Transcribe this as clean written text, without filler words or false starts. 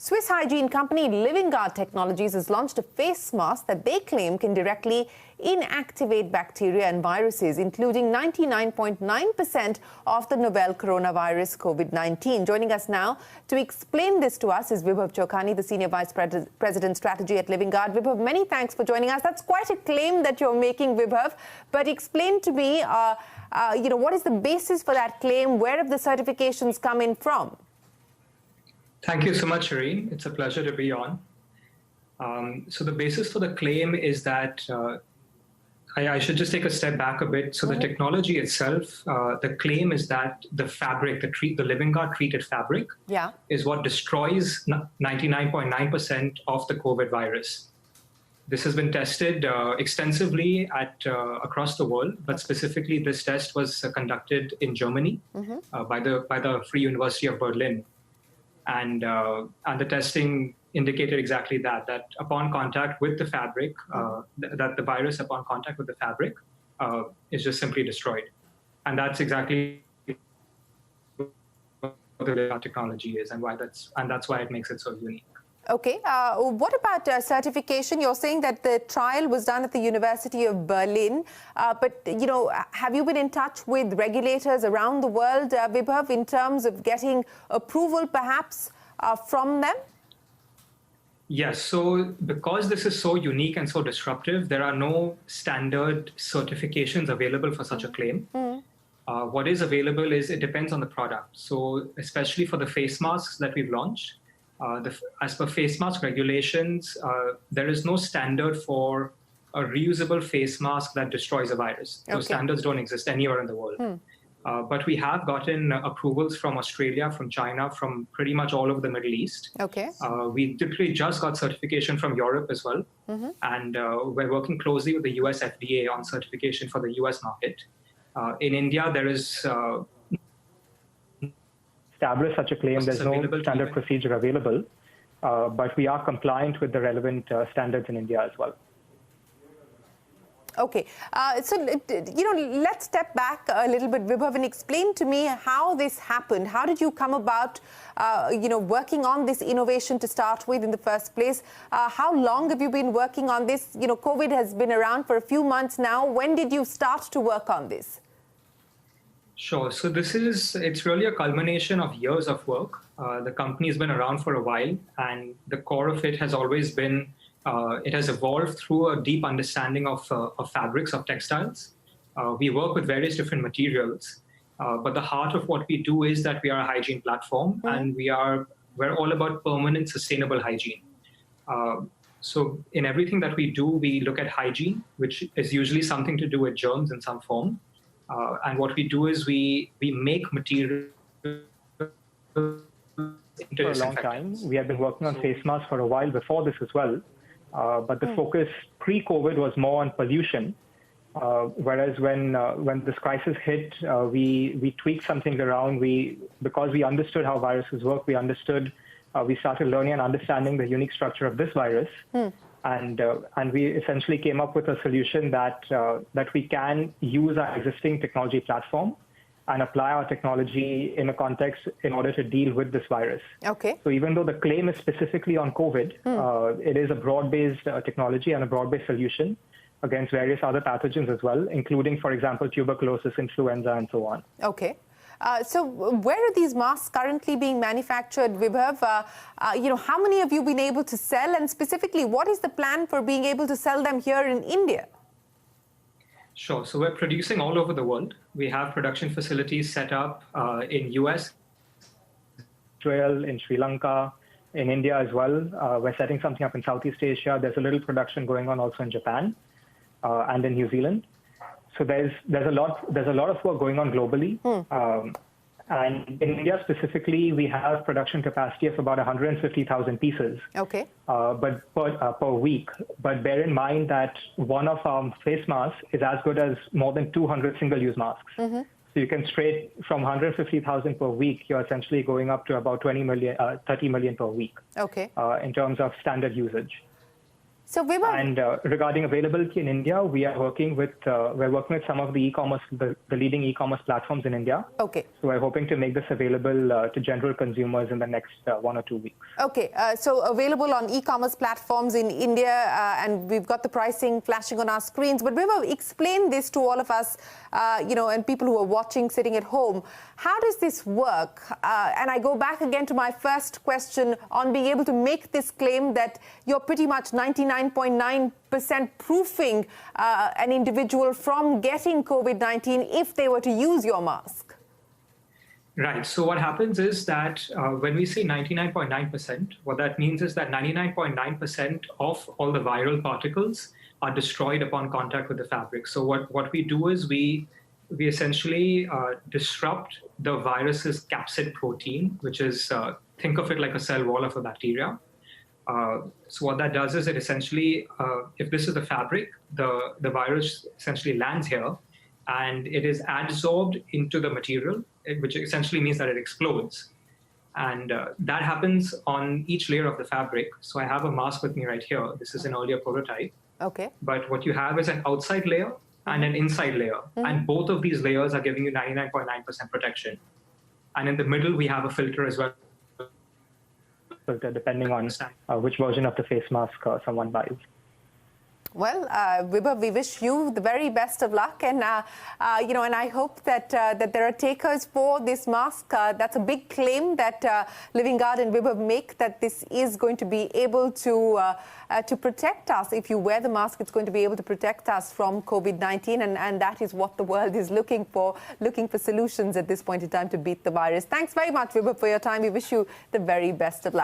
Swiss hygiene company Living Guard Technologies has launched a face mask that they claim can directly inactivate bacteria and viruses, including 99.9% of the novel coronavirus COVID-19. Joining us now to explain this to us is Vibhav Chokhani, the Senior Vice President Strategy at Living Guard. Vibhav, many thanks for joining us. That's quite a claim that you're making, Vibhav. But explain to me, what is the basis for that claim? Where have the certifications come in from? Thank you so much, Shireen. It's a pleasure to be on. So the basis for the claim is that I should just take a step back a bit. So the technology itself, the claim is that the fabric, the Living Guard treated fabric, is what destroys 99.9% of the COVID virus. This has been tested extensively across the world, but specifically this test was conducted in Germany by the Free University of Berlin. And the testing indicated exactly that upon contact with the fabric, that the virus upon contact with the fabric is just simply destroyed. And that's exactly what the technology is, and that's why it makes it so unique. Okay. What about certification? You're saying that the trial was done at the University of Berlin, but have you been in touch with regulators around the world, Vibhav, in terms of getting approval, perhaps, from them? Yes. So because this is so unique and so disruptive, there are no standard certifications available for such a claim. What is available is it depends on the product. So especially for the face masks that we've launched, as per face mask regulations, there is no standard for a reusable face mask that destroys a virus. Those standards don't exist anywhere in the world. But we have gotten approvals from Australia, from China, from pretty much all over the Middle East. We typically just got certification from Europe as well. And we're working closely with the US FDA on certification for the US market. In India, there is establish such a claim. There's no standard procedure available, but we are compliant with the relevant standards in India as well. Okay, so let's step back a little bit, Vibhav, and explain to me how this happened. How did you come about, working on this innovation to start with in the first place? How long have you been working on this? COVID has been around for a few months now. When did you start to work on this? Sure. So it's really a culmination of years of work. The company has been around for a while, and the core of it has always been, it has evolved through a deep understanding of fabrics, of textiles. We work with various different materials, but the heart of what we do is that we are a hygiene platform, and we're all about permanent, sustainable hygiene. So in everything that we do, we look at hygiene, which is usually something to do with germs in some form. And what we do is we make material for a long time. We have been working on face masks for a while before this as well. But the focus pre-COVID was more on pollution. Whereas when this crisis hit, we tweaked something around. Because we understood how viruses work, we started learning and understanding the unique structure of this virus. And we essentially came up with a solution that we can use our existing technology platform and apply our technology in a context in order to deal with this virus. Okay. So even though the claim is specifically on COVID, it is a broad-based technology and a broad-based solution against various other pathogens as well, including, for example, tuberculosis, influenza, and so on. Okay. So where are these masks currently being manufactured, Vibhav? How many have you been able to sell? And specifically, what is the plan for being able to sell them here in India? Sure. So we're producing all over the world. We have production facilities set up in US, Israel, in Sri Lanka, in India as well. We're setting something up in Southeast Asia. There's a little production going on also in Japan and in New Zealand. So there's a lot of work going on globally, and in India specifically, we have production capacity of about 150,000 pieces. Okay. But per week. But bear in mind that one of our face masks is as good as more than 200 single-use masks. So you can straight from 150,000 per week, you're essentially going up to about 30 million per week. Okay. In terms of standard usage. So Vibhav, And regarding availability in India, we're working with some of the e-commerce, the leading e-commerce platforms in India. okay. So we're hoping to make this available to general consumers in the next 1 or 2 weeks. Okay, so available on e-commerce platforms in India, and we've got the pricing flashing on our screens. But Vibhav, explain this to all of us, and people who are watching, sitting at home. How does this work? And I go back again to my first question on being able to make this claim that you're pretty much 99.9% proofing an individual from getting COVID-19 if they were to use your mask. Right. So what happens is that when we say 99.9%, what that means is that 99.9% of all the viral particles are destroyed upon contact with the fabric. So what we do is we essentially disrupt the virus's capsid protein, which is, think of it like a cell wall of a bacteria. So what that does is it essentially, if this is the fabric, the virus essentially lands here and it is adsorbed into the material, which essentially means that it explodes. And that happens on each layer of the fabric. So I have a mask with me right here. This is an earlier prototype. Okay. But what you have is an outside layer and an inside layer. And both of these layers are giving you 99.9% protection. And in the middle, we have a filter as well. Filter, depending on which version of the face mask someone buys. Well, Vibhav, we wish you the very best of luck, and and I hope that that there are takers for this mask. That's a big claim that Living Guard and Vibhav make, that this is going to be able to protect us. If you wear the mask, it's going to be able to protect us from COVID-19, and that is what the world is looking for solutions at this point in time to beat the virus. Thanks very much, Vibhav, for your time. We wish you the very best of luck.